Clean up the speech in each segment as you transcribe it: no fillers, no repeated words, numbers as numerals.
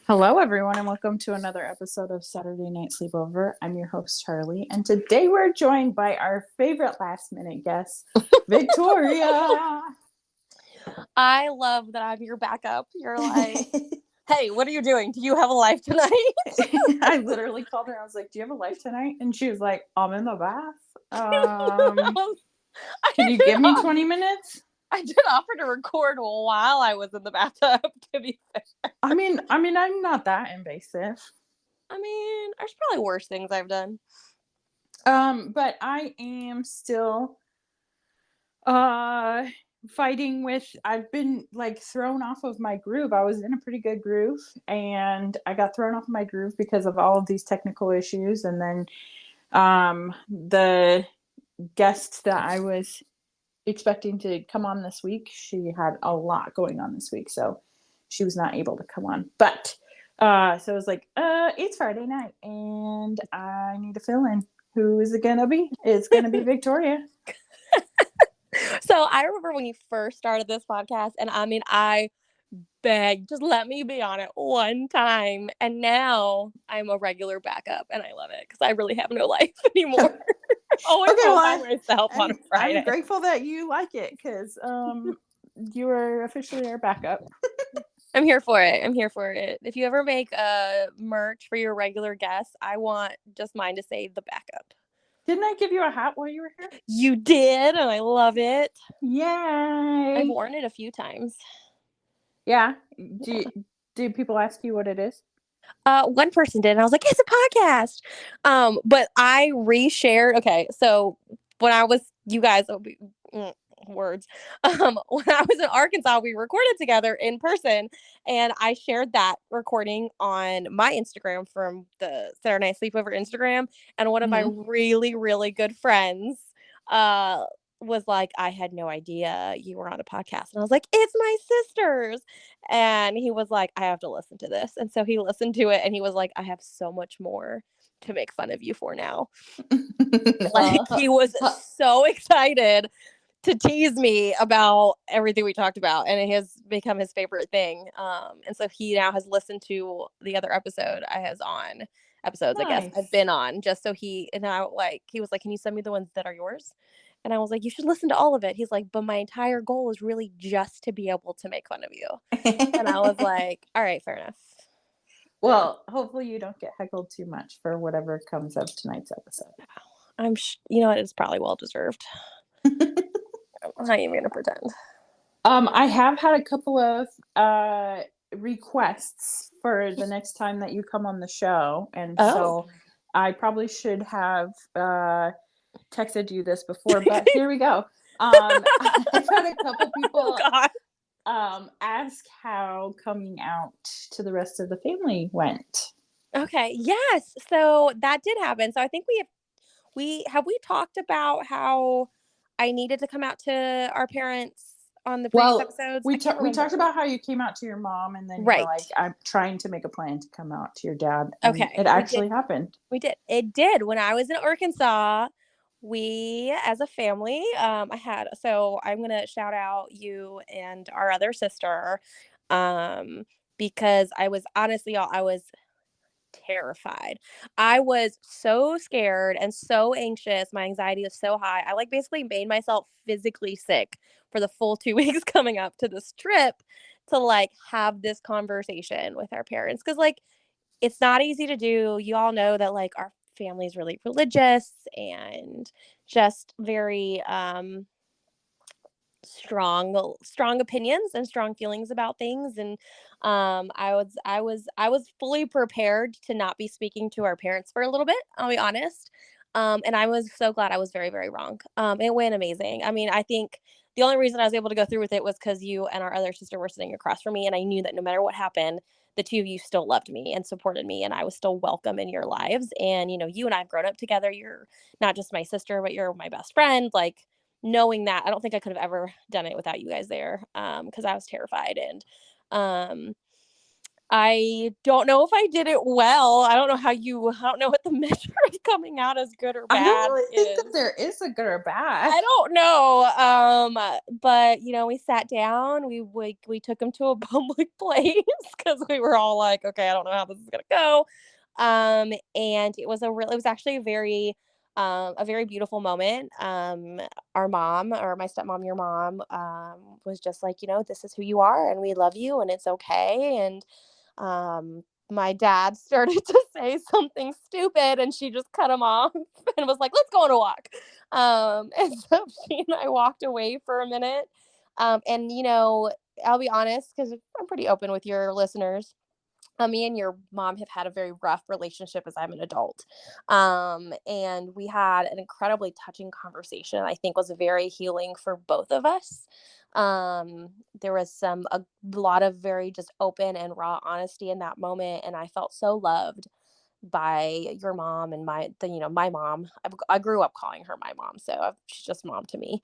Hello, everyone, and welcome to another episode of Saturday Night Sleepover. I'm your host, Charli, and today we're joined by our favorite last-minute guest, Victoria. I love that I'm your backup. You're like, hey, what are you doing? Do you have a life tonight? I literally called her. I was like, "Do you have a life tonight?" And she was like, "I'm in the bath. Can you give me 20 minutes?" I did offer to record while I was in the bathtub, to be fair. I mean, I'm not that invasive. There's probably worse things I've done. But I am still fighting with, I've been like thrown off of my groove. I was in a pretty good groove and I got thrown off of my groove because of all of these technical issues. And then the guest that I was expecting to come on this week, she had a lot going on this week, so she was not able to come on. But so I was like, it's Friday night and I need to fill in. Who is it gonna be? It's gonna be Victoria. So I remember when you first started this podcast, and I begged, just let me be on it one time. And now I'm a regular backup, and I love it because I really have no life anymore. Always by myself on a Friday. I'm grateful that you like it because you are officially our backup. I'm here for it. If you ever make a merch for your regular guests, I want just mine to say the backup. Didn't I give you a hat while you were here? You did, and I love it. Yay! I've worn it a few times. Yeah. Do people ask you what it is? One person did, and I was like, it's a podcast. But I reshared. Okay, so when I was, you guys, words. When I was in Arkansas, we recorded together in person, and I shared that recording on my Instagram from the Saturday Night Sleepover Instagram. And one of my really, really good friends was like, I had no idea you were on a podcast. And I was like, it's my sister's. And he was like, I have to listen to this. And so he listened to it, and he was like, I have so much more to make fun of you for now. Like, he was so excited to tease me about everything we talked about, and it has become his favorite thing. And so he now has listened to the other episodes, nice. I guess I've been on, just so he was like, can you send me the ones that are yours? And I was like, you should listen to all of it. He's like, but my entire goal is really just to be able to make fun of you. And I was like, all right, fair enough. Well, hopefully you don't get heckled too much for whatever comes of tonight's episode. You know what? It's probably well deserved. I'm not even gonna pretend. I have had a couple of requests for the next time that you come on the show, and so I probably should have texted you this before, but here we go. I've had a couple people ask how coming out to the rest of the family went. Okay, yes, so that did happen. So I think we talked about how I needed to come out to our parents on the previous episodes. We talked about how you came out to your mom, and then you were like, I'm trying to make a plan to come out to your dad. And it actually happened. We did. It did. When I was in Arkansas, we, as a family, so I'm going to shout out you and our other sister, because I was terrified. I was so scared and so anxious. My anxiety was so high. I basically made myself physically sick for the full 2 weeks coming up to this trip to have this conversation with our parents. Cause it's not easy to do. You all know that our family is really religious and just very, strong opinions and strong feelings about things. And I was fully prepared to not be speaking to our parents for a little bit, I'll be honest. And I was so glad I was very, very wrong. It went amazing. I think the only reason I was able to go through with it was because you and our other sister were sitting across from me, and I knew that no matter what happened, the two of you still loved me and supported me, and I was still welcome in your lives. And you and I have grown up together. You're not just my sister, but you're my best friend. Knowing that, I don't think I could have ever done it without you guys there, because I was terrified. And I don't know if I did it well. I don't know what the measure of coming out as good or I don't bad really think that is. there is a good or bad. I don't know. But we sat down. We took him to a public place because we were all like, okay, I don't know how this is gonna go. And it was actually a very beautiful moment. Our mom, or my stepmom, your mom, was just like, this is who you are, and we love you, and it's okay. And my dad started to say something stupid, and she just cut him off and was like, let's go on a walk. And so she and I walked away for a minute. And I'll be honest, because I'm pretty open with your listeners. Me and your mom have had a very rough relationship as I'm an adult. And we had an incredibly touching conversation. I think was very healing for both of us. There was a lot of very just open and raw honesty in that moment. And I felt so loved by your mom and my mom. I grew up calling her my mom, so she's just mom to me.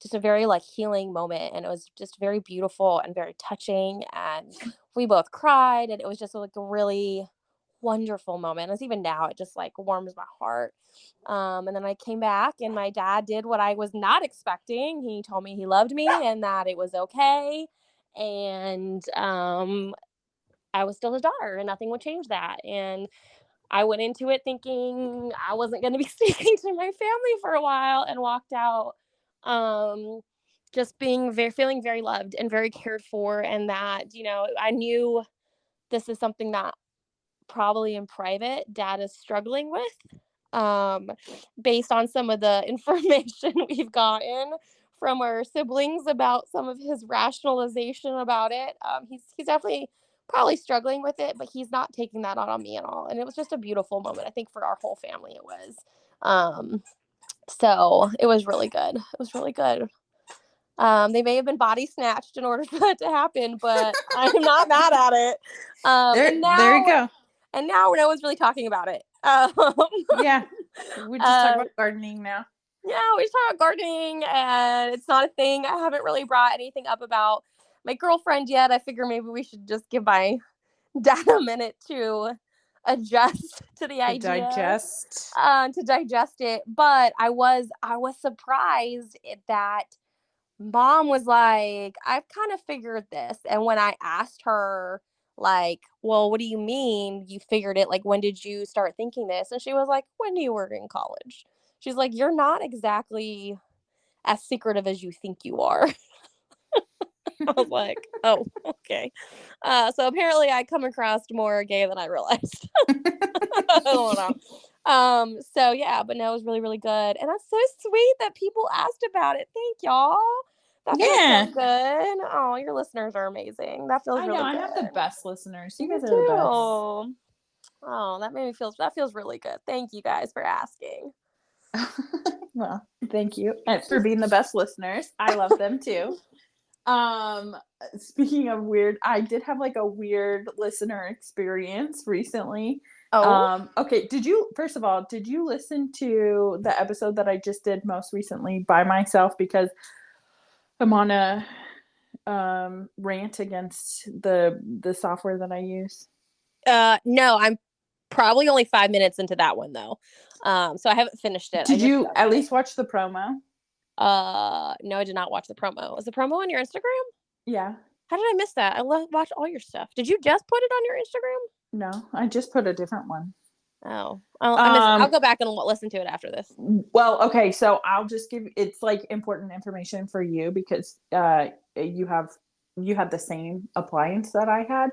Just a very like healing moment, and it was just very beautiful and very touching, and we both cried, and it was just like a really wonderful moment. As even now, it just like warms my heart. And then I came back, and my dad did what I was not expecting. He told me he loved me and that it was okay, and I was still his daughter, and nothing would change that. And I went into it thinking I wasn't going to be speaking to my family for a while, and walked out just feeling very loved and very cared for. And that, I knew this is something that probably in private dad is struggling with, based on some of the information we've gotten from our siblings about some of his rationalization about it. He's definitely probably struggling with it, but he's not taking that out on me at all. And it was just a beautiful moment. I think for our whole family it was. So it was really good. It was really good. They may have been body snatched in order for that to happen, but I'm not mad at it. There you go. And now no one's really talking about it. Yeah, we just talk about gardening now. Yeah, we just talk about gardening, and it's not a thing. I haven't really brought anything up about my girlfriend yet. I figure maybe we should just give my dad a minute to adjust to the idea, to digest it. But I was surprised that mom was like, I've kind of figured this. And when I asked her, like, well, what do you mean you figured it? Like, when did you start thinking this? And she was like, when you were in college. She's like, you're not exactly as secretive as you think you are. I was like, oh, okay. So apparently I come across more gay than I realized. I don't know. So yeah, but no, it was really, really good. And that's so sweet that people asked about it. Thank y'all. That feels so good. Oh, your listeners are amazing. That feels really good. I have the best listeners. You guys are the best. Oh, that feels really good. Thank you guys for asking. Well, thank you for being the best listeners. I love them too. Speaking of weird, I did have like a weird listener experience recently. Okay, first of all, did you listen to the episode that I just did most recently by myself, because I'm on a rant against the software that I use? No, I'm probably only 5 minutes into that one though. So I haven't finished it. Did you at least watch the promo? No, I did not watch the promo. Was the promo on your Instagram? Yeah. How did I miss that? I watch all your stuff. Did you just put it on your Instagram? No, I just put a different one. Oh, I'll go back and listen to it after this. Well, okay, so I'll just it's like important information for you, because you have the same appliance that I had.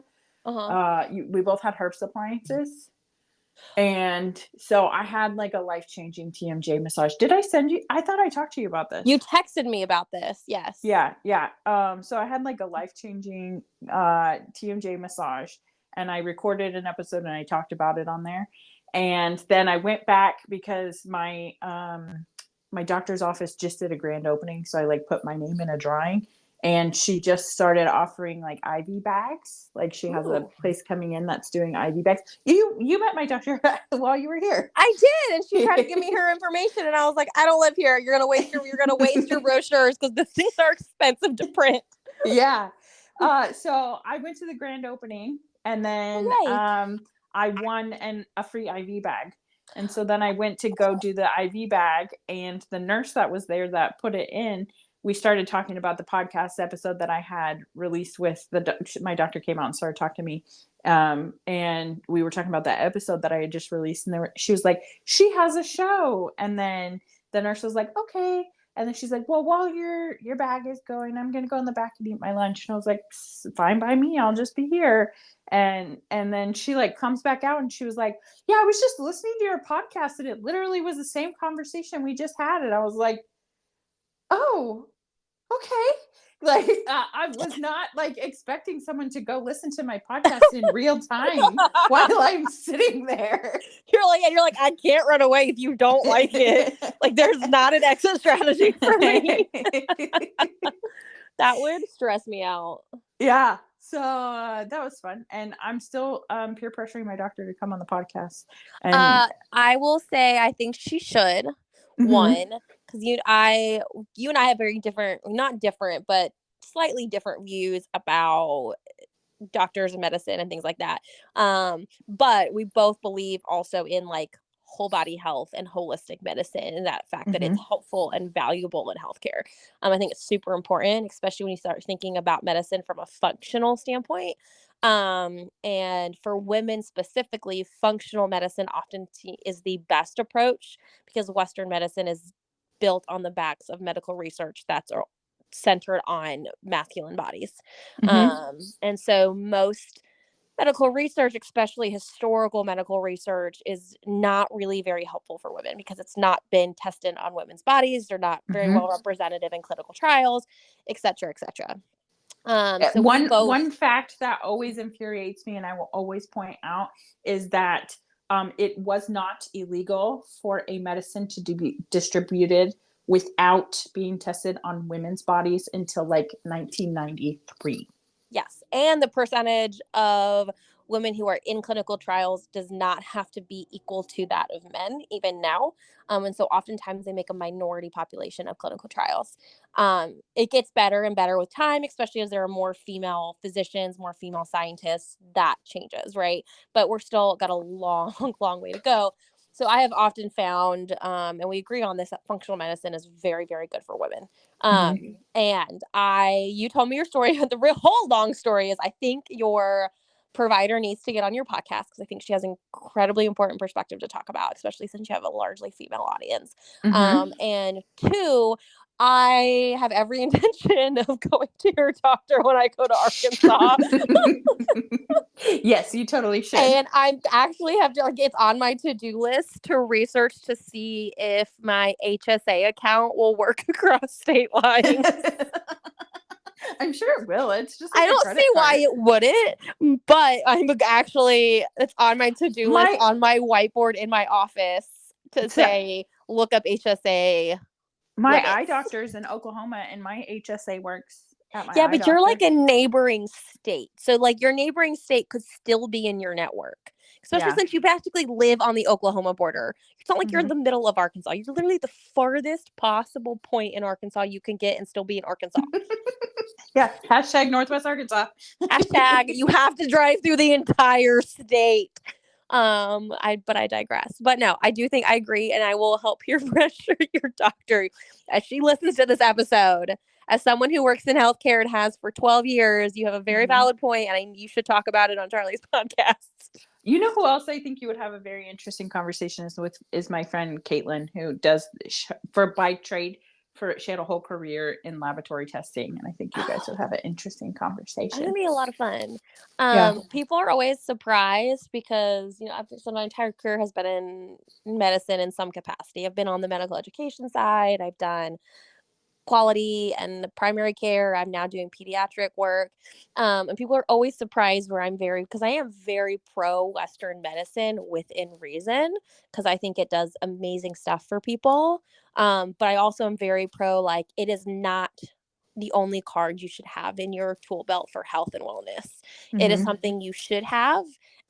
We both had Herbst appliances. And so I had like a life-changing TMJ massage. Did I send you? I thought I talked to you about this. You texted me about this. Yes. Yeah. So I had like a life-changing TMJ massage, and I recorded an episode and I talked about it on there. And then I went back because my doctor's office just did a grand opening, so I like put my name in a drawing. And she just started offering like IV bags. Like she has a place coming in that's doing IV bags. You met my doctor while you were here. I did, and she tried to give me her information, and I was like, I don't live here. You're gonna waste your brochures because the things are expensive to print. Yeah, So I went to the grand opening, and then Oh, I won a free IV bag. And so then I went to go do the IV bag, and the nurse that was there that put it in, we started talking about the podcast episode that I had released with my doctor came out and started talking to me. And we were talking about that episode that I had just released, and she was like, she has a show. And then the nurse was like, okay. And then she's like, well, while your bag is going, I'm going to go in the back and eat my lunch. And I was like, fine by me. I'll just be here. And then she like comes back out and she was like, yeah, I was just listening to your podcast and it literally was the same conversation we just had. And I was like, oh, okay. Like I was not like expecting someone to go listen to my podcast in real time while I'm sitting there. You're like, I can't run away if you don't like it. Like, there's not an exit strategy for me. That would stress me out. Yeah. So that was fun. And I'm still peer pressuring my doctor to come on the podcast. And I will say I think she should. Mhm. One, because you and I have very different, not different, but slightly different views about doctors and medicine and things like that. But we both believe also in like whole body health and holistic medicine, and that fact that it's helpful and valuable in healthcare. I think it's super important, especially when you start thinking about medicine from a functional standpoint. And for women specifically, functional medicine often is the best approach, because Western medicine is built on the backs of medical research that's centered on masculine bodies. And so most medical research, especially historical medical research, is not really very helpful for women because it's not been tested on women's bodies. They're not very well representative in clinical trials, et cetera, et cetera. So one fact that always infuriates me, and I will always point out, is that it was not illegal for a medicine to be distributed without being tested on women's bodies until like 1993. Yes. And the percentage of women who are in clinical trials does not have to be equal to that of men, even now. And so oftentimes they make a minority population of clinical trials. It gets better and better with time, especially as there are more female physicians, more female scientists. That changes, right? But we're still got a long, long way to go. So I have often found, and we agree on this, that functional medicine is very, very good for women. And you told me your story. The real whole long story is I think your provider needs to get on your podcast, because I think she has an incredibly important perspective to talk about, especially since you have a largely female audience. And two, I have every intention of going to your doctor when I go to Arkansas. Yes, you totally should. And I actually have to, like, it's on my to-do list to research to see if my HSA account will work across state lines. I'm sure it will. It's just like I don't see why it wouldn't, but it's on my to-do list on my whiteboard in my office to say, look up HSA. My eye doctor's in Oklahoma, and my HSA works at my eye but doctor. You're like a neighboring state. So like your neighboring state could still be in your network, especially since you practically live on the Oklahoma border. It's not like you're in the middle of Arkansas. You're literally the farthest possible point in Arkansas you can get and still be in Arkansas. Yeah. Hashtag Northwest Arkansas. Hashtag you have to drive through the entire state. But I digress. But no, I do think I agree, and I will help peer pressure your doctor as she listens to this episode. As someone who works in healthcare and has for 12 years, you have a very valid point, and you should talk about it on Charli's podcast. You know who else I think you would have a very interesting conversation with is my friend Caitlin, who does by trade. She had a whole career in laboratory testing, and I think you guys would have an interesting conversation. It's gonna be a lot of fun. People are always surprised because so my entire career has been in medicine in some capacity. I've been on the medical education side. I've done quality and primary care. I'm now doing pediatric work. And people are always surprised because I am very pro Western medicine within reason, because I think it does amazing stuff for people. But I also am very pro, like, it is not the only card you should have in your tool belt for health and wellness. It is something you should have,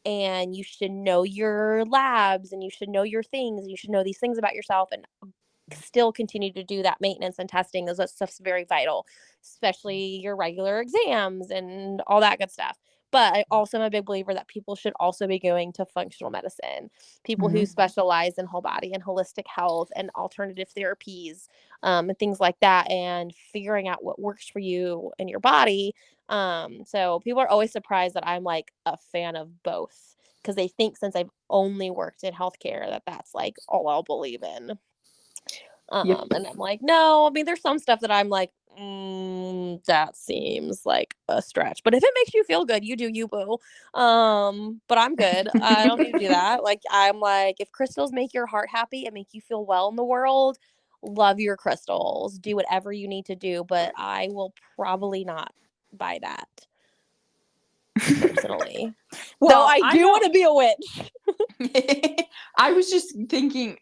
and you should know your labs, and you should know your things, and you should know these things about yourself. And still continue to do that maintenance and testing. That stuff's very vital, especially your regular exams and all that good stuff. But I also am a big believer that people should also be going to functional medicine, people who specialize in whole body and holistic health and alternative therapies, and things like that, and figuring out what works for you and your body. So people are always surprised that I'm like a fan of both, because they think since I've only worked in healthcare that that's like all I'll believe in. And I'm like, no, I mean, there's some stuff that I'm like, that seems like a stretch. But if it makes you feel good, you do you, boo. But I'm good. I don't need to do that. Like, I'm like, if crystals make your heart happy and make you feel well in the world, love your crystals. Do whatever you need to do. But I will probably not buy that personally. Well, though I do want to be a witch. I was just thinking,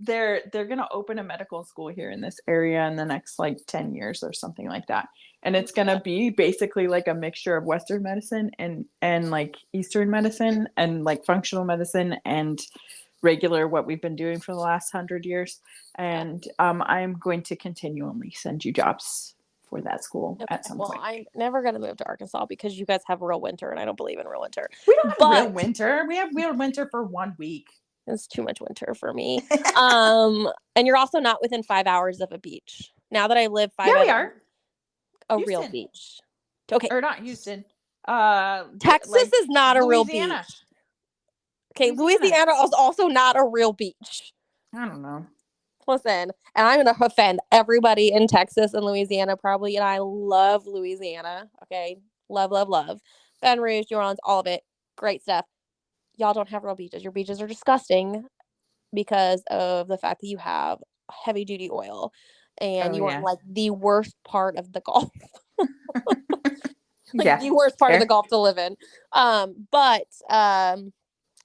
they're gonna open a medical school here in this area in the next like 10 years or something like that, and it's gonna be basically like a mixture of Western medicine and like Eastern medicine and like functional medicine and regular what we've been doing for the last 100 years. And I'm going to continually send you jobs for that school at some point. I'm never going to move to Arkansas because you guys have real winter, and I don't believe in real winter. We don't have real winter. We have real winter for 1 week. It's too much winter for me. And you're also not within 5 hours of a beach. Now that I live 5 hours. Yeah, we are. A Houston. Real beach. Okay. Or not Houston. Texas like is not a Louisiana. Real beach. Okay, Louisiana is also not a real beach. I don't know. Listen, and I'm going to offend everybody in Texas and Louisiana probably, and I love Louisiana, okay? Love, love, love. Baton Rouge, New Orleans, all of it. Great stuff. Y'all don't have real beaches. Your beaches are disgusting because of the fact that you have heavy-duty oil, and you are in, like, the worst part of the Gulf. The worst part of the Gulf to live in. But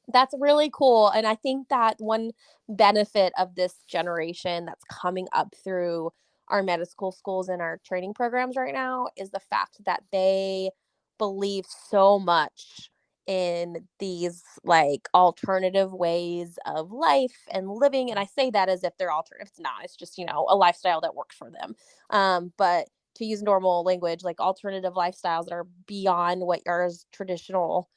that's really cool. And I think that one benefit of this generation that's coming up through our medical schools and our training programs right now is the fact that they believe so much in these like alternative ways of life and living. And I say that as if they're alternative. It's not. It's just, a lifestyle that works for them. But to use normal language, like alternative lifestyles that are beyond what are traditional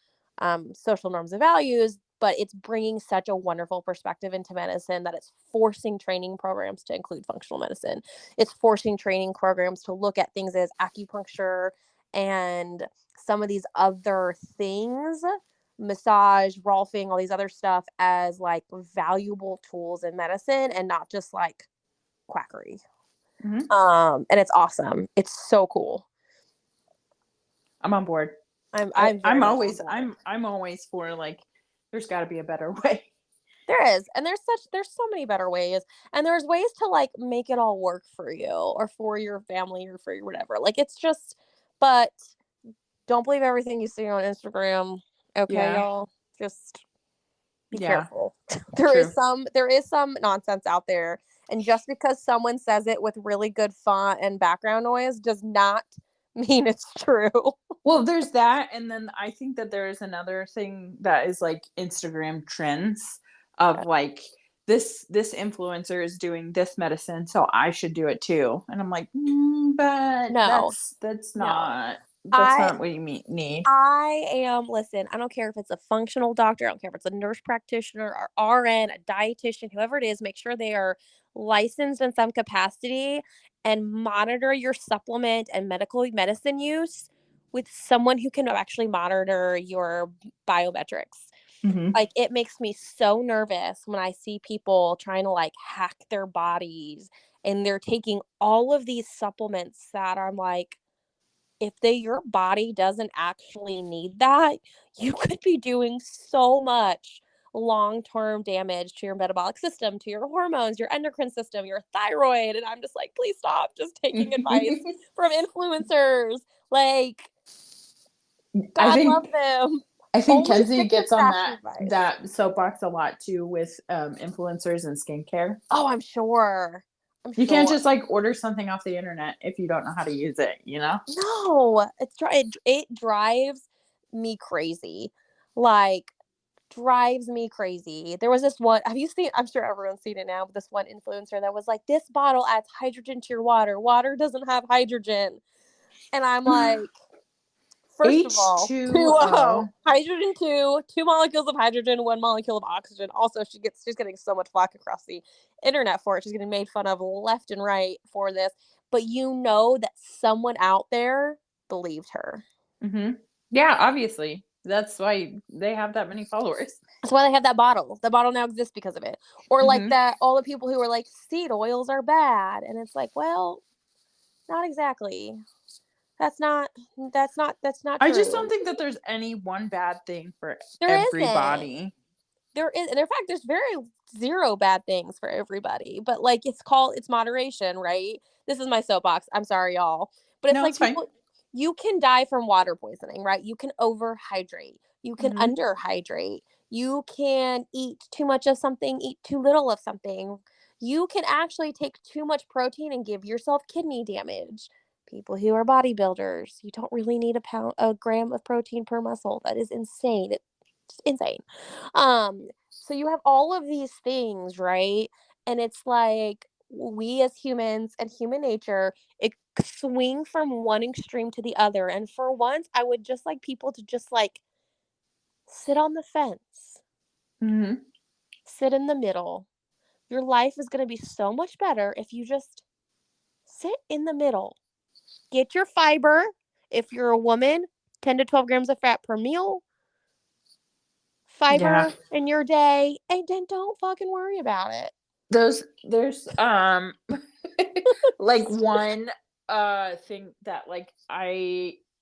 social norms and values, but it's bringing such a wonderful perspective into medicine that it's forcing training programs to include functional medicine. It's forcing training programs to look at things as acupuncture and some of these other things, massage, rolfing, all these other stuff as like valuable tools in medicine and not just like quackery. And it's awesome. It's so cool. I'm on board. I'm always for like, there's got to be a better way. There is. And there's so many better ways. And there's ways to like make it all work for you or for your family or for your whatever. Like it's just, but don't believe everything you see on Instagram. Okay, y'all. Just be careful. There is some nonsense out there. And just because someone says it with really good font and background noise does not mean it's true. Well, there's that, and then I think that there is another thing that is like Instagram trends of like this influencer is doing this medicine, so I should do it too. And I'm like, but no, that's not what you need. Listen, I don't care if it's a functional doctor, I don't care if it's a nurse practitioner or RN, a dietitian, whoever it is, make sure they are licensed in some capacity and monitor your supplement and medical medicine use with someone who can actually monitor your biometrics. Like it makes me so nervous when I see people trying to like hack their bodies and they're taking all of these supplements that I'm like, if your body doesn't actually need that, you could be doing so much long-term damage to your metabolic system, to your hormones, your endocrine system, your thyroid. And I'm just like, please stop just taking advice from influencers. Like, God love them. I think Kenzie gets on that soapbox a lot too with influencers and skincare. Oh, I'm sure. You can't just like order something off the internet if you don't know how to use it, No, it drives me crazy. Like drives me crazy. There was this one, have you seen, I'm sure everyone's seen it now, but this one influencer that was like, this bottle adds hydrogen to your water. Water doesn't have hydrogen. And I'm like, first of all, H2O. hydrogen two molecules of hydrogen, one molecule of oxygen. Also, she's getting so much flack across the internet for it. She's getting made fun of left and right for this. But you know that someone out there believed her. Mm-hmm. Yeah, obviously. That's why they have that many followers. That's why they have that bottle. The bottle now exists because of it. Or like that, all the people who are like, seed oils are bad. And it's like, well, not exactly. That's not true. I just don't think that there's any one bad thing for There everybody. isn't. There is, and in fact, there's very zero bad things for everybody. But like, it's moderation, right? This is my soapbox. I'm sorry, y'all, but it's like people, you can die from water poisoning, right? You can overhydrate. You can underhydrate. You can eat too much of something, eat too little of something. You can actually take too much protein and give yourself kidney damage. People who are bodybuilders, you don't really need a gram of protein per muscle. That is insane. It's insane. So you have all of these things, right? And it's like we as humans and human nature, it swing from one extreme to the other. And for once, I would just like people to just like sit on the fence, sit in the middle. Your life is going to be so much better if you just sit in the middle. Get your fiber. If you're a woman, 10 to 12 grams of fat per meal. Fiber in your day, and then don't fucking worry about it. There's like one thing that like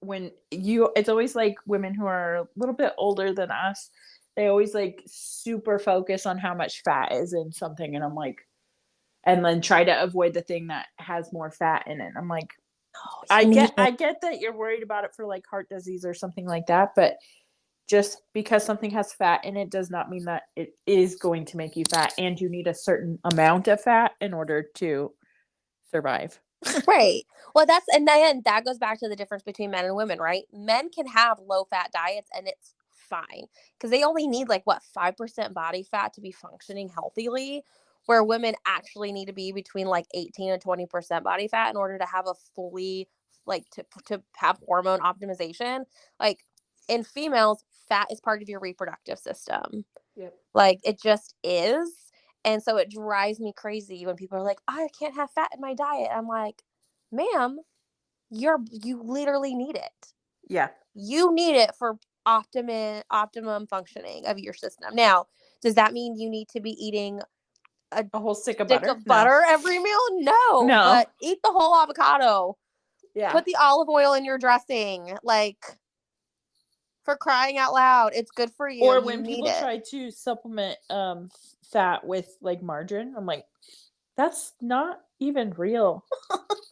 it's always like women who are a little bit older than us, they always like super focus on how much fat is in something, and I'm like, and then try to avoid the thing that has more fat in it. I'm like, I get that you're worried about it for like heart disease or something like that, but just because something has fat in it does not mean that it is going to make you fat, and you need a certain amount of fat in order to survive. Right. Well, and then that goes back to the difference between men and women, right? Men can have low fat diets and it's fine because they only need like 5% body fat to be functioning healthily, where women actually need to be between like 18 and 20% body fat in order to have a fully like to have hormone optimization. Like in females, fat is part of your reproductive system. Yep. Like it just is. And so it drives me crazy when people are like, I can't have fat in my diet. I'm like, ma'am, you literally need it. Yeah. You need it for optimum functioning of your system. Now, does that mean you need to be eating a whole stick of butter every meal? No. But eat the whole avocado. Yeah. Put the olive oil in your dressing. Like, for crying out loud, it's good for you. Or when people try to supplement fat with like margarine, I'm like, that's not even real.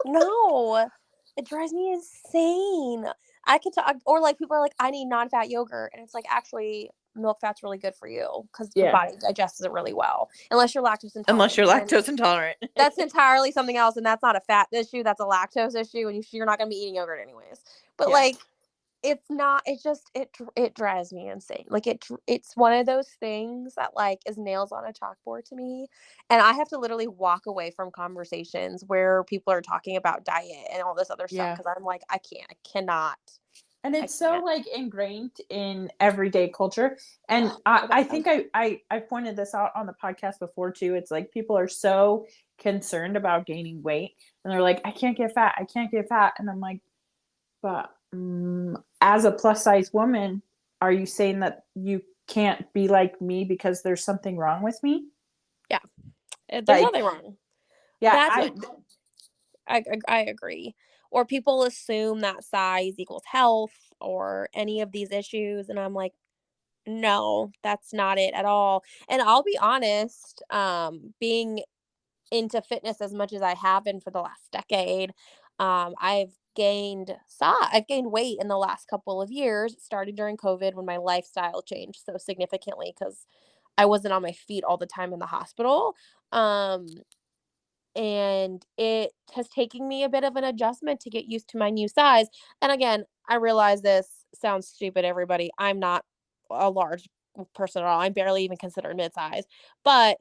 No, it drives me insane. I could talk, or like people are like, I need non-fat yogurt, and it's like, actually, milk fat's really good for you because your body digests it really well. Unless you're lactose intolerant. That's entirely something else, and that's not a fat issue. That's a lactose issue, and you're not gonna be eating yogurt anyways. But like, it's not. It just it drives me insane. Like it's one of those things that like is nails on a chalkboard to me, and I have to literally walk away from conversations where people are talking about diet and all this other stuff because I'm like, I cannot. And it's so like ingrained in everyday culture. And I think I pointed this out on the podcast before too. It's like people are so concerned about gaining weight, and they're like, I can't get fat. And I'm like, but as a plus size woman, are you saying that you can't be like me because there's something wrong with me? Yeah, there's nothing wrong. Yeah, I agree. Or people assume that size equals health or any of these issues, and I'm like, no, that's not it at all. And I'll be honest, being into fitness as much as I have been for the last decade, I've gained weight in the last couple of years. It started during COVID when my lifestyle changed so significantly because I wasn't on my feet all the time in the hospital. And it has taken me a bit of an adjustment to get used to my new size. And again, I realize this sounds stupid, everybody. I'm not a large person at all. I'm barely even considered mid-size. But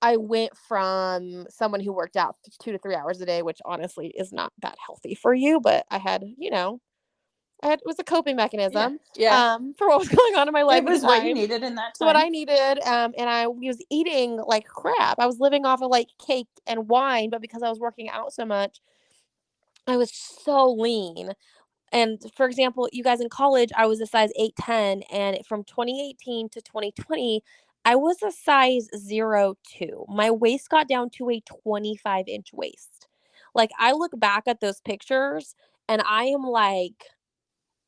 I went from someone who worked out 2 to 3 hours a day, which honestly is not that healthy for you, but I had, it was a coping Yeah. mechanism, Yeah. For what was going on in my life It at the was what you time. needed in that It's what I time. needed, and I was eating like crap. I was living off of like cake and wine, but because I was working out so much, I was so lean. And for example, you guys in college, I was a size 8'10", and from 2018 to 2020, I was a size 02. My waist got down to a 25-inch waist. Like, I look back at those pictures and I am like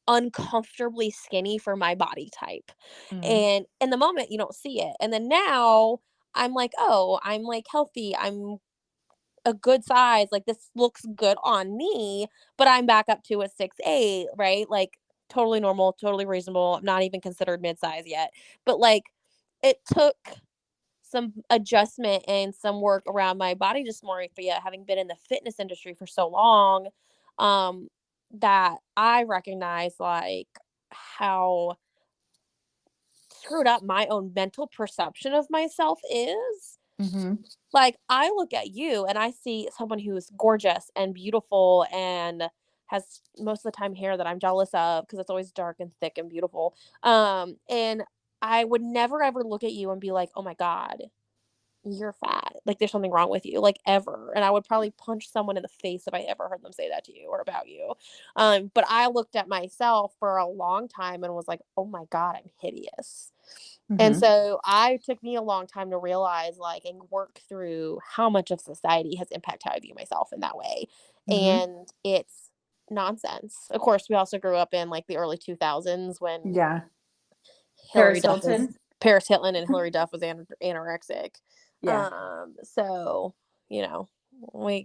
uncomfortably skinny for my body type. Mhm. And in the moment, you don't see it. And then now I'm like, oh, I'm like healthy. I'm a good size, like this looks good on me, but I'm back up to a 6'8", right? Like totally normal, totally reasonable. I'm not even considered mid-size yet. But like it took some adjustment and some work around my body dysmorphia, having been in the fitness industry for so long, um, that I recognize like how screwed up my own mental perception of myself is. Mhm. Like, I look at you and I see someone who's gorgeous and beautiful and has most of the time hair that I'm jealous of because it's always dark and thick and beautiful. And I would never ever look at you and be like, "Oh my God, you're fat. Like, there's something wrong with you," like, ever. And I would probably punch someone in the face if I ever heard them say that to you or about you. But I looked at myself for a long time and was like, "Oh my God, I'm hideous." And Mhm. so I took me a long time to realize, like, and work through how much of society has impacted how I view myself in that way. Mhm. And it's nonsense. Of course, we also grew up in like the early 2000s when Yeah. Hillary Paris Duff was Hilton. Paris Hilton and Hillary Duff was anorexic. Yeah. So,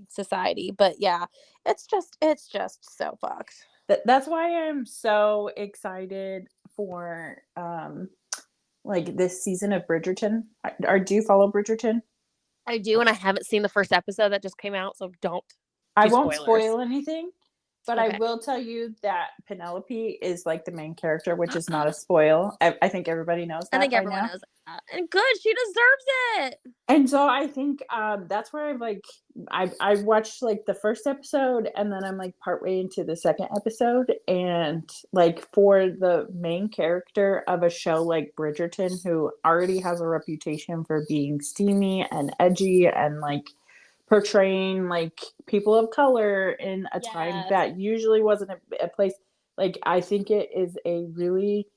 society, but yeah, it's just so fucked. That's why I'm so excited for like this season of Bridgerton. Do you follow Bridgerton? I do, and I haven't seen the first episode that just came out, so don't I do won't spoilers. spoil anything, but I Okay. will tell you that Penelope is like the main character, which is not a spoil. I think everybody knows I that think by everyone now. knows that. And good, she deserves it. And so I think that's where I've like I watched like the first episode and then I'm like partway into the second episode and like for the main character of a show like Bridgerton who already has a reputation for being steamy and edgy and like portraying like people of color in a time Yes. that usually wasn't a place like I think it is a really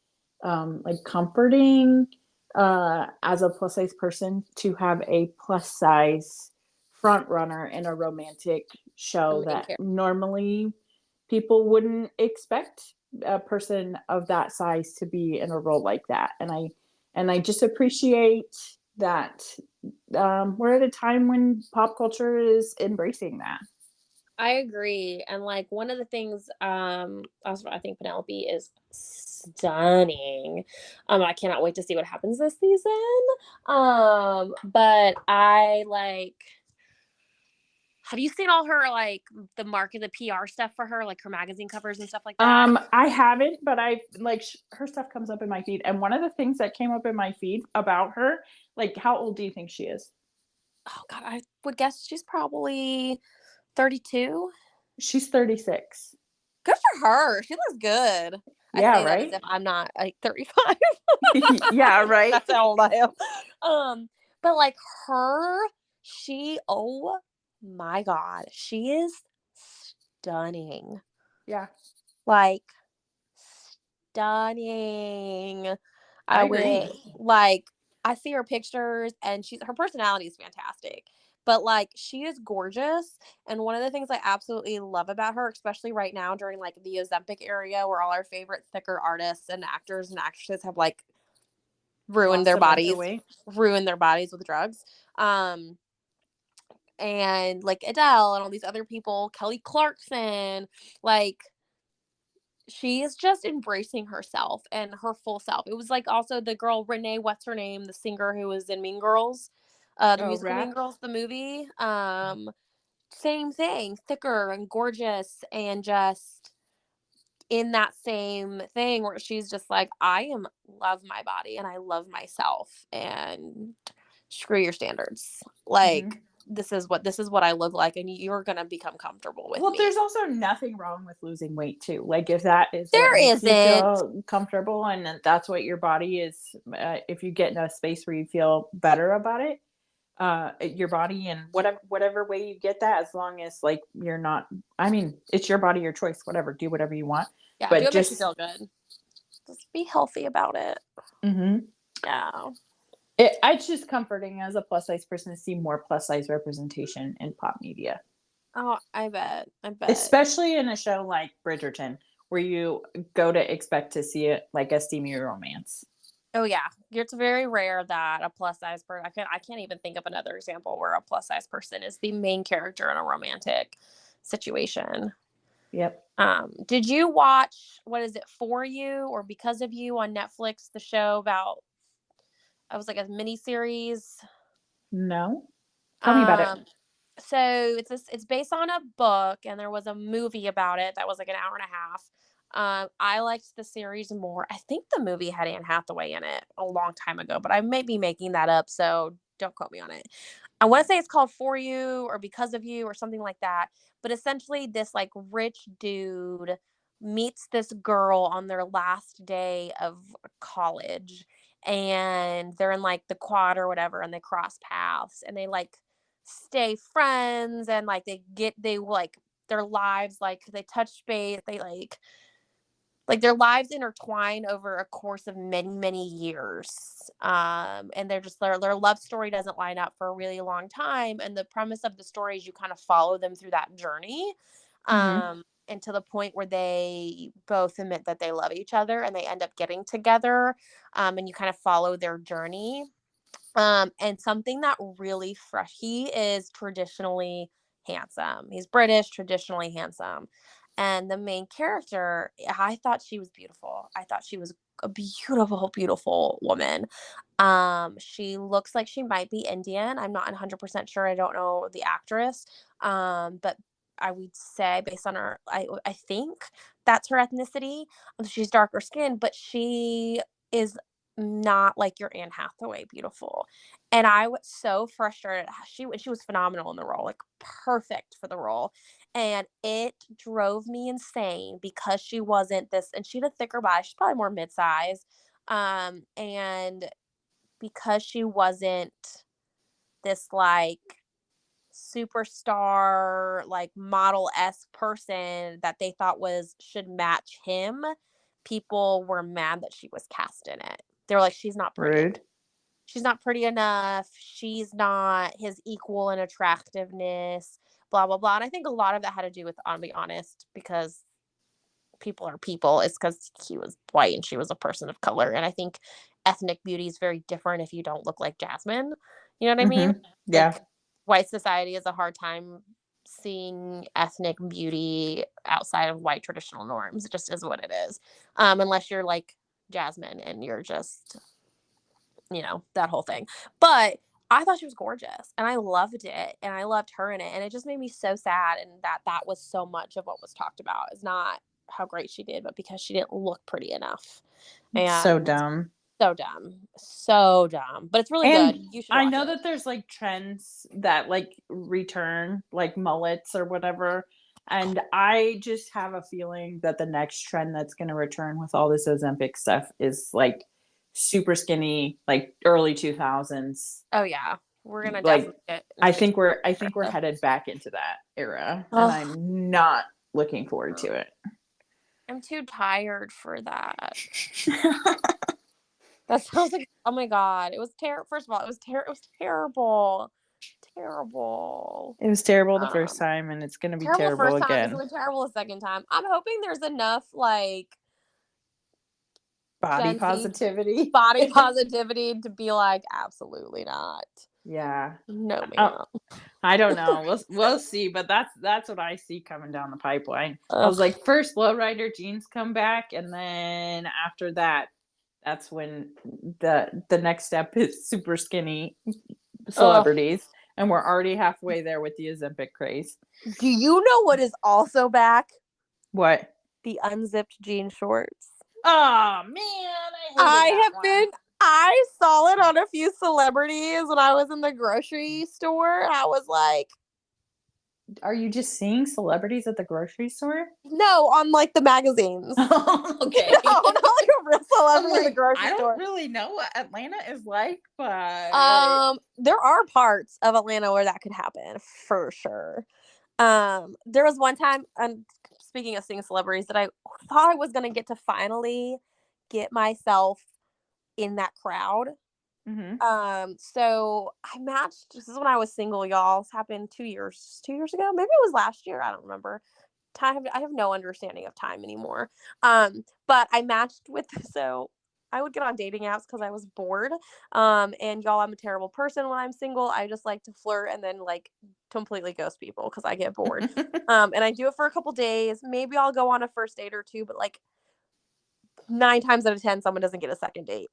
like comforting as a plus size person to have a plus size front runner in a romantic A show main that character. normally people wouldn't expect a person of that size to be in a role like that and I just appreciate that we're at a time when pop culture is embracing that. I agree. And like one of the things, also I think Penelope is stunning. I cannot wait to see what happens this season. But I like, have you seen all her like the market, the PR stuff for her, like her magazine covers and stuff like that? I haven't, but I like her stuff comes up in my feed. And one of the things that came up in my feed about her, like, how old do you think she is? Oh God, I would guess she's probably 32. She's 36. Good for her. She looks good. I Yeah, say that as right? if I'm not like 35. Yeah, right? That's how old I am. But like her, oh my God, she is stunning. Yeah, Like stunning. I I agree. would like I see her pictures and her personality is fantastic. But like she is gorgeous. And one of the things I absolutely love about her, especially right now during like the Ozempic area where all our favorite thicker artists and actors and actresses have like ruined Lost their a bunch of bodies, weight. with drugs. And like Adele and all these other people, Kelly Clarkson, like she is just embracing herself and her full self. It was like also the girl Renee, what's her name, the singer who was in Mean Girls, the Oh, musical Mean rap? Girls, the movie. Same thing, thicker and gorgeous and just in that same thing where she's just like, I love my body and I love myself, and screw your standards. Like, this is what I look like, and you're gonna become comfortable with me. There's also nothing wrong with losing weight too. Like, if that is there what makes isn't. you feel comfortable, and that's what your body is, if you get in a space where you feel better about it, your body, and whatever way you get that, as long as like you're not, I mean, it's your body, your choice, whatever, do whatever you want. Yeah, but do what makes you feel good. Just be healthy about it. Yeah. It's just comforting as a plus size person to see more plus size representation in pop media. Oh, I bet. Especially in a show like Bridgerton, where you go to expect to see it like a steamy romance. Oh yeah, it's very rare that a plus size person. I can't even think of another example where a plus size person is the main character in a romantic situation. Yep. Did you watch, what is it, For You or Because of You on Netflix? The show about, it was like a mini series. No. Tell me about it. So it's based on a book, and there was a movie about it that was like an hour and a half. I liked the series more. I think the movie had Anne Hathaway in it a long time ago, but I may be making that up, so don't quote me on it. I want to say it's called For You or Because of You or something like that. But essentially, this like rich dude meets this girl on their last day of college, and they're in like the quad or whatever, and they cross paths, and they like stay friends, and like they like their lives, like they touch base, they like their lives intertwine over a course of many years, and they're just their love story doesn't line up for a really long time, and the premise of the story is you kind of follow them through that journey, and to the point where they both admit that they love each other, and they end up getting together, and you kind of follow their journey. And something that really fresh, he is traditionally handsome. He's British, traditionally handsome. And the main character, I thought she was beautiful. I thought she was a beautiful woman. She looks like she might be Indian. I'm not 100% sure. I don't know the actress. But I would say based on her, I think that's her ethnicity. She's darker skinned, but she is not like your Anne Hathaway beautiful. And I was so frustrated. She was phenomenal in the role, like perfect for the role. And it drove me insane because she wasn't this, and she had a thicker body. She's probably more mid-size. And because she wasn't this like superstar, like model-esque person that they thought should match him, people were mad that she was cast in it. They were like, she's not pretty. Rude. She's not pretty enough. She's not his equal in attractiveness, blah, blah, blah. And I think a lot of that had to do with, I'll be honest, because people are people. It's because he was white and she was a person of color. And I think ethnic beauty is very different if you don't look like Jasmine. You know what I mean? Yeah. Like, white society has a hard time seeing ethnic beauty outside of white traditional norms. It just is what it is. Unless you're like Jasmine and you're just, that whole thing. But I thought she was gorgeous, and I loved it, and I loved her in it, and it just made me so sad, and that was so much of what was talked about. Is not how great she did, but because she didn't look pretty enough. And so dumb. But it's really good. You should watch I know it. that there's like trends that like return, like mullets or whatever, and I just have a feeling that the next trend that's going to return with all this Ozempic stuff is like super skinny, like early 2000s. Oh yeah, we're gonna like definitely I think we're headed back into that era, and I'm not looking forward to it. I'm too tired for that. That sounds like, oh my god, it was terrible. First of all, it was terrible. It was terrible the first time, and it's gonna be terrible again. It's gonna be terrible the second time. I'm hoping there's enough like body positivity to be like, absolutely not. Yeah. No, man. I don't know. We'll see, but that's what I see coming down the pipeline. I was like, first lowrider jeans come back, and then after that, that's when the next step is super skinny celebrities, and we're already halfway there with the Ozempic craze. Do you know what is also back? What? the unzipped jean shorts. Oh man, I hated that one. I saw it on a few celebrities when I was in the grocery store. I was like, are you just seeing celebrities at the grocery store? no, on like the magazines. Okay. No, not like a real celebrity in the grocery I don't store. really know what Atlanta is like, but There are parts of Atlanta where that could happen for sure. There was one time, speaking of seeing celebrities, that I thought I was gonna get to finally get myself in that crowd. So I matched. This is when I was single, y'all. This happened 2 years ago. Maybe it was last year. I don't remember. I have no understanding of time anymore. But I matched with so I would get on dating apps because I was bored. And y'all, I'm a terrible person when I'm single. I just like to flirt and then like completely ghost people because I get bored. And I do it for a couple days. Maybe I'll go on a first date or two, but like 9 times out of 10, someone doesn't get a second date.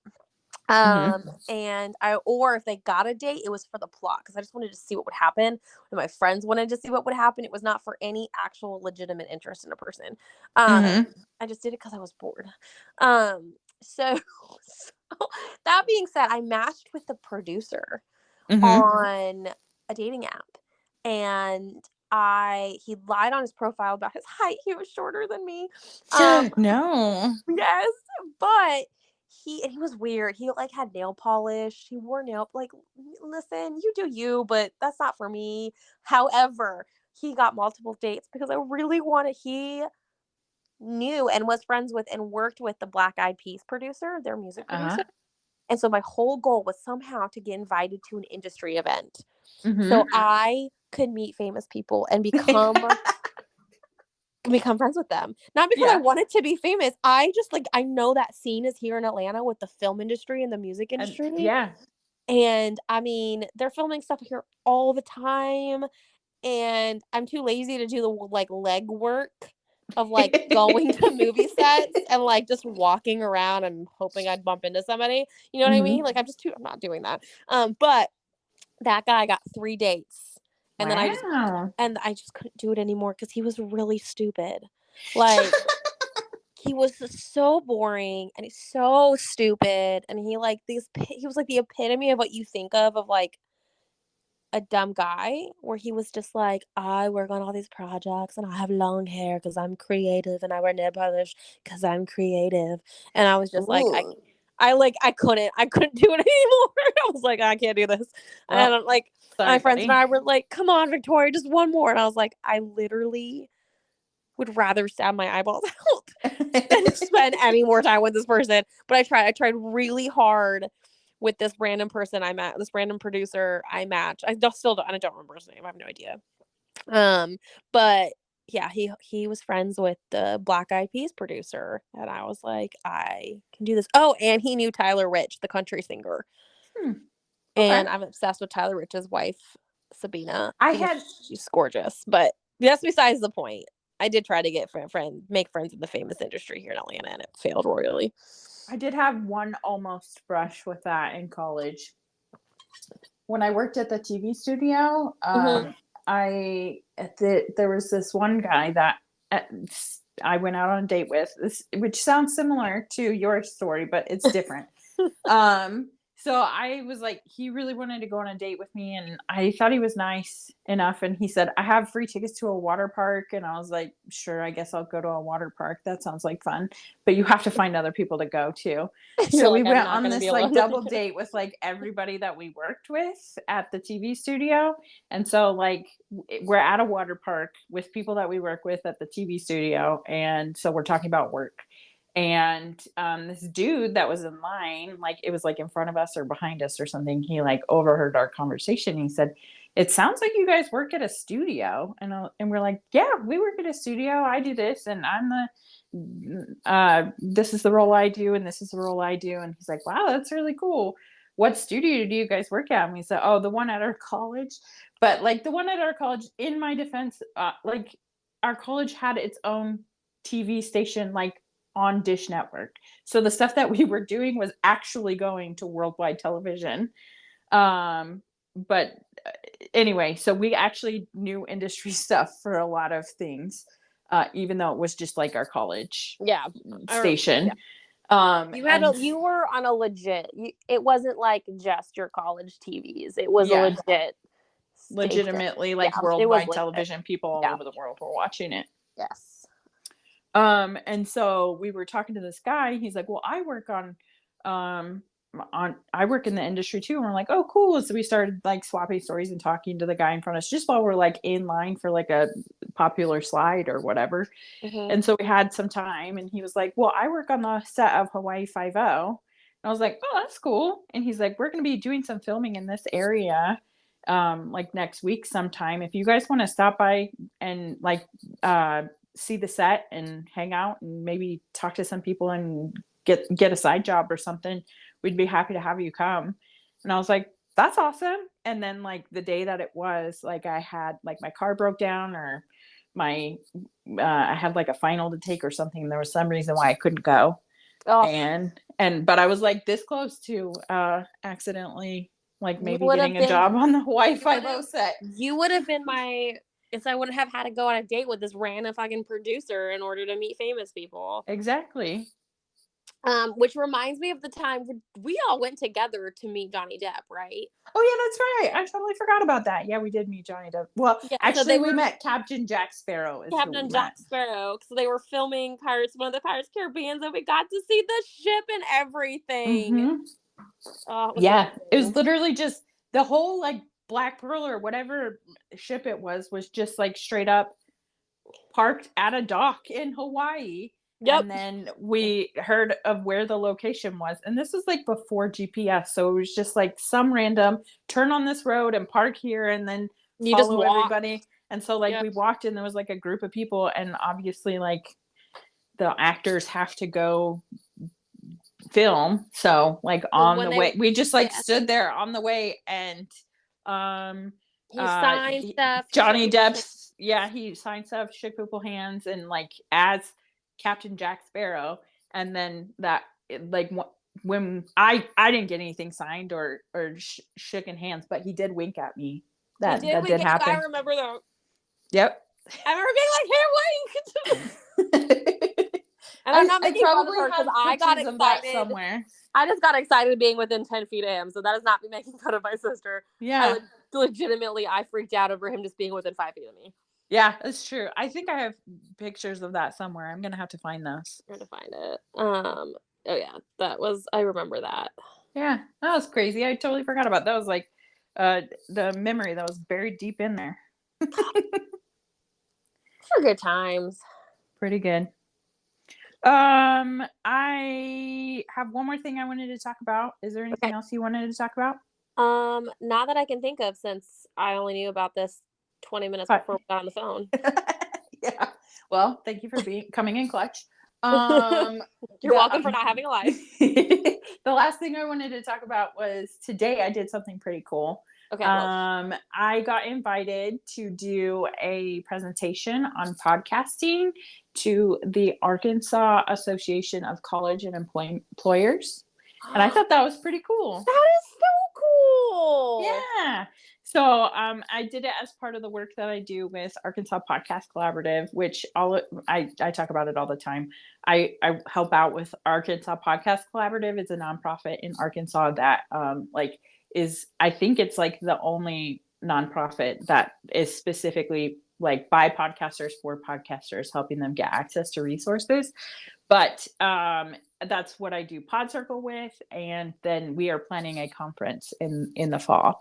And or if they got a date, it was for the plot because I just wanted to see what would happen. And my friends wanted to see what would happen. It was not for any actual legitimate interest in a person. I just did it because I was bored. So that being said, I matched with the producer on a dating app, and he lied on his profile about his height. He was shorter than me. No. Yes, but he was weird. He like had nail polish. He wore like, listen, you do you, but that's not for me. However, he got multiple dates because I really wanted. He knew and was friends with and worked with the Black Eyed Peas producer, their music producer. And so my whole goal was somehow to get invited to an industry event. So I could meet famous people and become friends with them. Not because I wanted to be famous. I just like, I know that scene is here in Atlanta with the film industry and the music industry. And I mean, they're filming stuff here all the time. And I'm too lazy to do the like leg work of like going to movie sets and like just walking around and hoping I'd bump into somebody. You know what I mean? Like I'm not doing that. But that guy got 3 dates. And then I just couldn't do it anymore because he was really stupid. Like he was so boring and he's so stupid. And he was like the epitome of what you think of like a dumb guy, where he was just like, I work on all these projects and I have long hair because I'm creative and I wear nail polish because I'm creative. And I was just like, I couldn't do it anymore. I was like, I can't do this. Well, and like my friends and I were like, come on, Victoria, just one more. And I was like, I literally would rather stab my eyeballs out than spend any more time with this person. But I tried really hard with this random person this random producer I matched. I don't remember his name. I have no idea. But yeah, he was friends with the Black Eyed Peas producer, and I was like, I can do this. Oh, and he knew Tyler Rich, the country singer. And I'm obsessed with Tyler Rich's wife, Sabina. She's gorgeous, but that's besides the point. I did try to get make friends in the famous industry here in Atlanta, and it failed royally. I did have one almost brush with that in college. When I worked at the TV studio, there was this one guy that I went out on a date with, which sounds similar to your story, but it's different. So I was like, he really wanted to go on a date with me, and I thought he was nice enough. And he said, I have free tickets to a water park. And I was like, sure, I guess I'll go to a water park. That sounds like fun. But you have to find other people to go to. So we went on this like double date with like everybody that we worked with at the TV studio. And so like we're at a water park with people that we work with at the TV studio. And so we're talking about work. And this dude that was in line, like it was like in front of us or behind us or something, he like overheard our conversation. He said, it sounds like you guys work at a studio. And we're like, yeah, we work at a studio. I do this, and I'm this is the role I do, and this is the role I do. And he's like, wow, that's really cool. What studio do you guys work at? And we said, oh, the one at our college. But like the one at our college, in my defense, like our college had its own TV station, like on Dish Network. So the stuff that we were doing was actually going to worldwide television. But anyway, so we actually knew industry stuff for a lot of things. even though it was just like our college Yeah. station. You were on a legit. It wasn't like just your college TVs. It was a legitimately like worldwide television. People all over the world were watching it. Yes. And so we were talking to this guy. He's like, well, I work I work in the industry too. And we're like, oh, cool. So we started like swapping stories and talking to the guy in front of us just while we're like in line for like a popular slide or whatever. Mm-hmm. And so we had some time, and he was like, well, I work on the set of Hawaii Five-0. And I was like, oh, that's cool. And he's like, we're going to be doing some filming in this area like next week sometime. If you guys want to stop by and like see the set and hang out and maybe talk to some people and get a side job or something, we'd be happy to have you come. And I was like, that's awesome. And then like the day that it was, like I had like my car broke down, or I had like a final to take or something. There was some reason why I couldn't go. Oh. But I was like this close to accidentally like maybe getting a job on the Hawaii Five-0 set. You would have been I wouldn't have had to go on a date with this random fucking producer in order to meet famous people. Exactly. Which reminds me of the time we all went together to meet Johnny Depp, right? Oh yeah, that's right. I totally forgot about that. Yeah, we did meet Johnny Depp. Well, actually, we met Captain Jack Sparrow. Captain Jack Sparrow. So they were filming one of the Pirates of the Caribbean, and we got to see the ship and everything. Mm-hmm. Oh, it was literally just the whole like Black Pearl or whatever ship it was just like straight up parked at a dock in Hawaii. Yep. And then we heard of where the location was. And this was like before GPS. So it was just like some random turn on this road and park here and then you follow everybody. And so like we walked in, there was like a group of people, and obviously like the actors have to go film. So like on the way, we just like stood there on the way, and he signed stuff. Johnny Depp's he signed stuff, shook people's hands, and like as Captain Jack Sparrow. And then that like when I didn't get anything signed or shaken hands, but he did wink at me. That did happen. I remember that. Yep. I remember being like, "Here, wink." And I'm not making fun of her because I got excited somewhere. I just got excited being within 10 feet of him, so that is not me making fun of my sister. Yeah. Legitimately, I freaked out over him just being within 5 feet of me. Yeah, that's true. I think I have pictures of that somewhere. I'm gonna have to find those. I'm gonna find it. Oh yeah, I remember that. Yeah, that was crazy. I totally forgot about that. Was like the memory that was buried deep in there. For good times. Pretty good. I have one more thing I wanted to talk about. Is there anything else you wanted to talk about? Not that I can think of, since I only knew about this 20 minutes before we got on the phone. Yeah. Well, thank you for coming in clutch. You're welcome for not having a life. The last thing I wanted to talk about was today I did something pretty cool. Okay. I got invited to do a presentation on podcasting to the Arkansas Association of College and Employers. And I thought that was pretty cool. That is so cool. Yeah. So I did it as part of the work that I do with Arkansas Podcast Collaborative, which I talk about it all the time. I help out with Arkansas Podcast Collaborative. It's a nonprofit in Arkansas that I think it's like the only nonprofit that is specifically like by podcasters for podcasters, helping them get access to resources. But that's what I do Pod Circle with. And then we are planning a conference in the fall.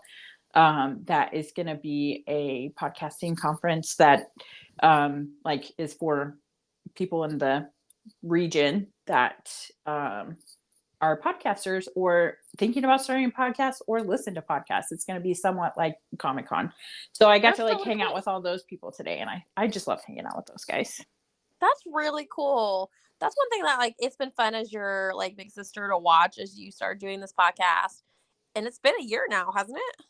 That is going to be a podcasting conference that is for people in the region that are podcasters or thinking about starting a podcast or listen to podcasts. It's going to be somewhat like Comic-Con. So I got to hang out with all those people today, and I just love hanging out with those guys. That's really cool. That's one thing that it's been fun as your big sister to watch as you start doing this podcast. And it's been a year now, hasn't it?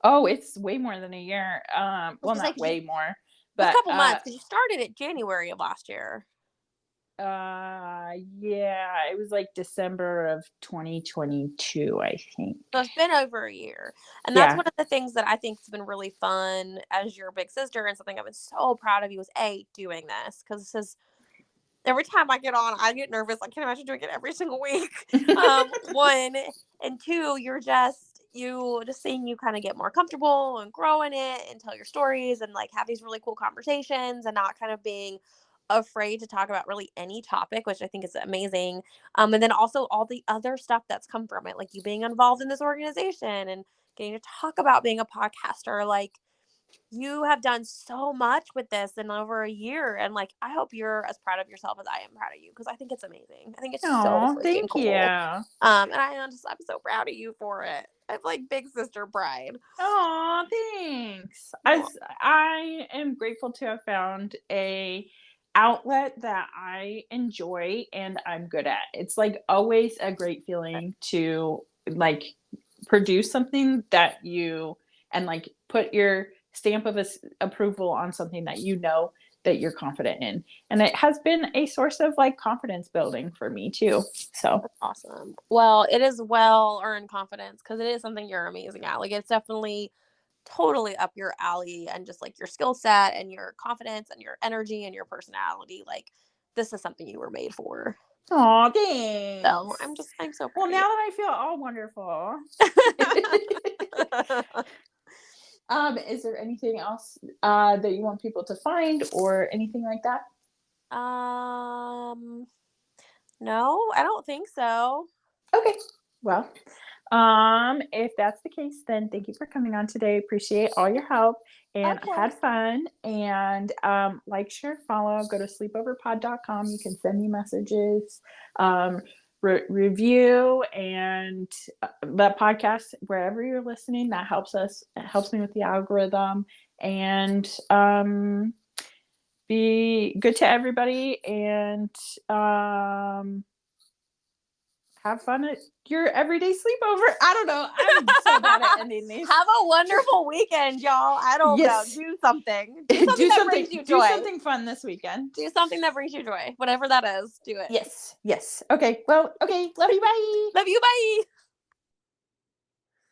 Oh, it's way more than a year. Well, not way more, but a couple months, because you started it January of last year. Yeah, it was like December of 2022, I think. So it's been over a year. And that's Yeah. one of the things that I think has been really fun as your big sister, and something I've been so proud of you is doing this, because this is every time I get on, I get nervous. I can't imagine doing it every single week. One, and two, you just seeing you kind of get more comfortable and grow in it and tell your stories and like have these really cool conversations and not kind of being afraid to talk about really any topic, which I think is amazing. And then also all the other stuff that's come from it, like you being involved in this organization and getting to talk about being a podcaster. Like, you have done so much with this in over a year, and like I hope you're as proud of yourself as I am proud of you, because I think it's amazing. I think it's so Oh, freaking thank you. cool. And I'm so proud of you for it. It's like big sister pride. Oh, thanks. I am grateful to have found a outlet that I enjoy and I'm good at. It's like always a great feeling to like produce something that you and like put your stamp of approval on something that you know that you're confident in. And it has been a source of like confidence building for me too. So That's awesome. Well, it is well earned confidence, because it is something you're amazing at. Like, it's definitely totally up your alley, and just like your skill set and your confidence and your energy and your personality. Like, this is something you were made for. oh, So thanks. I'm so Well, proud now that I feel all wonderful. of you. Is there anything else that you want people to find or anything like that? No, I don't think so. Okay. Well, if that's the case, then thank you for coming on today. Appreciate all your help and Of I had course. fun. And like, share, follow, go to sleepoverpod.com. You can send me messages, review, and the podcast wherever you're listening. That helps us. It helps me with the algorithm. And be good to everybody and have fun at your everyday sleepover. I don't know. I'm so bad at ending these. Have a wonderful weekend, y'all. I don't know. Do something. Do something that brings you joy. Do something fun this weekend. Do something that brings you joy. Whatever that is, do it. Yes. Yes. Okay. Well, okay. Love you. Bye. Love you. Bye.